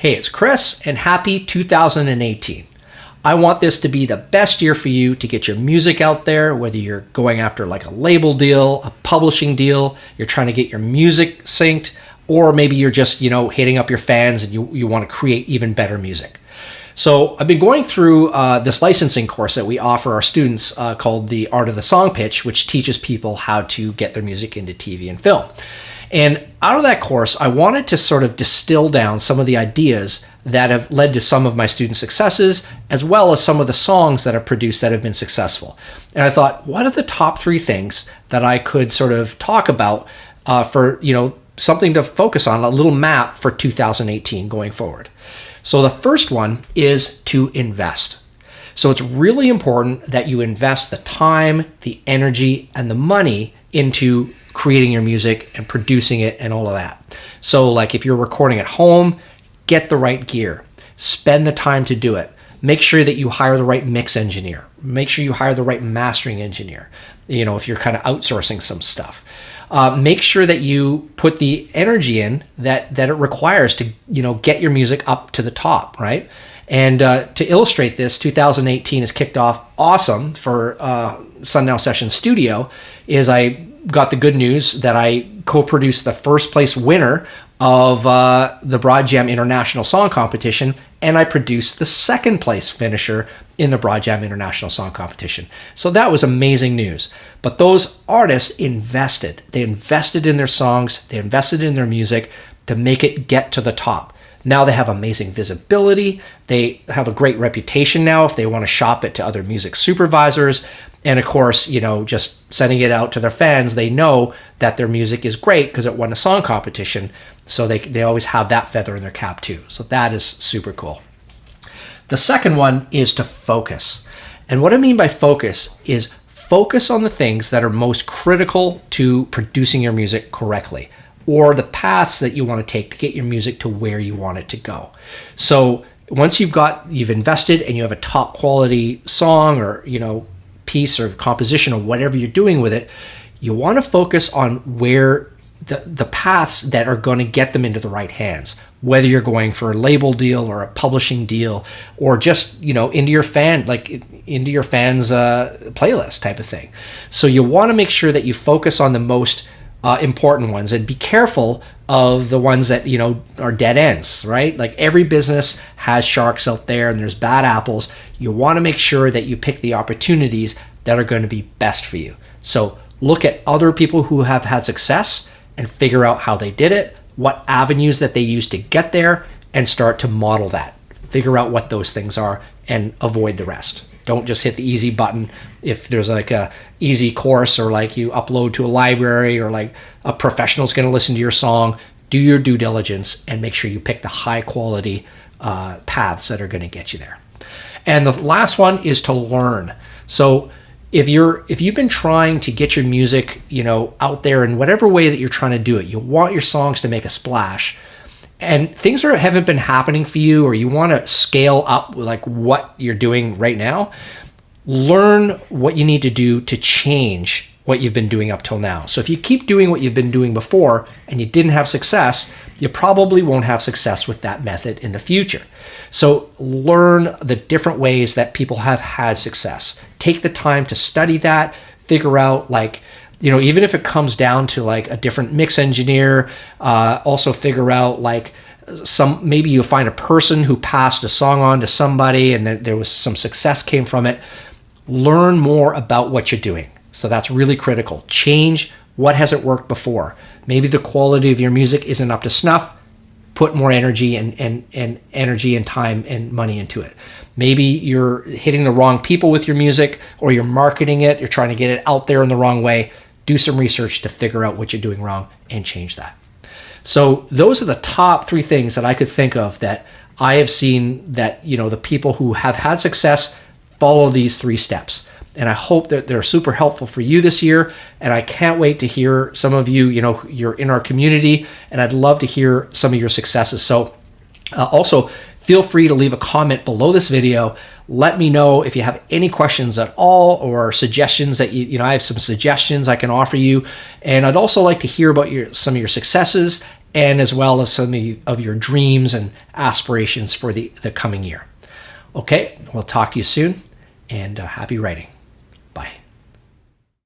Hey, it's Chris, and happy 2018. I want this to be the best year for you to get your music out there, whether you're going after like a label deal, a publishing deal, you're trying to get your music synced, or maybe you're just, hitting up your fans and you want to create even better music. So I've been going through this licensing course that we offer our students called the Art of the Song Pitch, which teaches people how to get their music into TV and film. And out of that course, I wanted to sort of distill down some of the ideas that have led to some of my student successes, as well as some of the songs that I've produced that have been successful. And I thought, what are the top 3 things that I could sort of talk about for, something to focus on, a little map for 2018 going forward. So the first one is to invest. So it's really important that you invest the time, the energy, and the money into creating your music and producing it and all of that. So like if you're recording at home, get the right gear, spend the time to do it. Make sure that you hire the right mix engineer. Make sure you hire the right mastering engineer, if you're kind of outsourcing some stuff. Make sure that you put the energy in that it requires to, get your music up to the top, right? And to illustrate this, 2018 has kicked off awesome for Sundown Session Studio. I got the good news that I co-produced the first place winner of the Broad Jam International Song Competition, and I produced the second place finisher in the Broad Jam International Song Competition. So that was amazing news. But those artists invested. They invested in their songs, they invested in their music to make it get to the top. Now they have amazing visibility. They have a great reputation now if they want to shop it to other music supervisors. And of course, just sending it out to their fans, they know that their music is great because it won a song competition. So they always have that feather in their cap too. So that is super cool. The second one is to focus. And what I mean by focus is focus on the things that are most critical to producing your music correctly, or the paths that you want to take to get your music to where you want it to go. So once you've invested and you have a top quality song or, piece or composition or whatever you're doing with it, you want to focus on where the paths that are going to get them into the right hands, whether you're going for a label deal or a publishing deal or just, into your fans' playlist type of thing. So you want to make sure that you focus on the most important ones and be careful of the ones that, are dead ends, right? Like every business has sharks out there and there's bad apples. You want to make sure that you pick the opportunities that are going to be best for you. So look at other people who have had success and figure out how they did it, what avenues that they used to get there, and start to model that. Figure out what those things are and avoid the rest. Don't just hit the easy button if there's like a easy course or like you upload to a library or like a professional's going to listen to your song. Do your due diligence and make sure you pick the high quality paths that are going to get you there. And the last one is to learn. So if you've been trying to get your music, out there in whatever way that you're trying to do it, you want your songs to make a splash, and things haven't been happening for you, or you want to scale up like what you're doing right now, learn what you need to do to change what you've been doing up till now. So if you keep doing what you've been doing before and you didn't have success, you probably won't have success with that method in the future. So learn the different ways that people have had success. Take the time to study that, figure out even if it comes down to like a different mix engineer, also figure out maybe you'll find a person who passed a song on to somebody and then there was some success came from it. Learn more about what you're doing. So that's really critical. Change what hasn't worked before. Maybe the quality of your music isn't up to snuff. Put more energy and energy and time and money into it. Maybe you're hitting the wrong people with your music, or you're marketing it, you're trying to get it out there in the wrong way. Do some research to figure out what you're doing wrong and change that. So those are the top 3 things that I could think of that I have seen that, the people who have had success follow these 3 steps. And I hope that they're super helpful for you this year. And I can't wait to hear some of you, you're in our community, and I'd love to hear some of your successes. So also feel free to leave a comment below this video. Let me know if you have any questions at all or suggestions that I have some suggestions I can offer you. And I'd also like to hear about some of your successes and as well as some of your dreams and aspirations for the coming year. Okay, we'll talk to you soon, and happy writing.